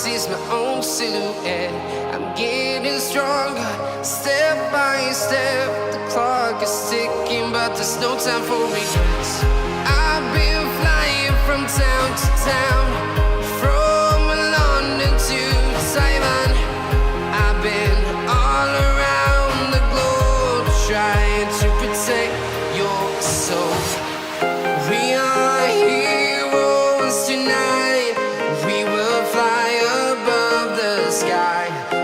sees my own silhouette. I'm getting stronger, step by step. The clock is ticking, but there's no time for regrets. I've been flying from town to town, from London to Taiwan. I've been all around the globe trying to protect your soul. We are heroes tonight. We will fly above the sky.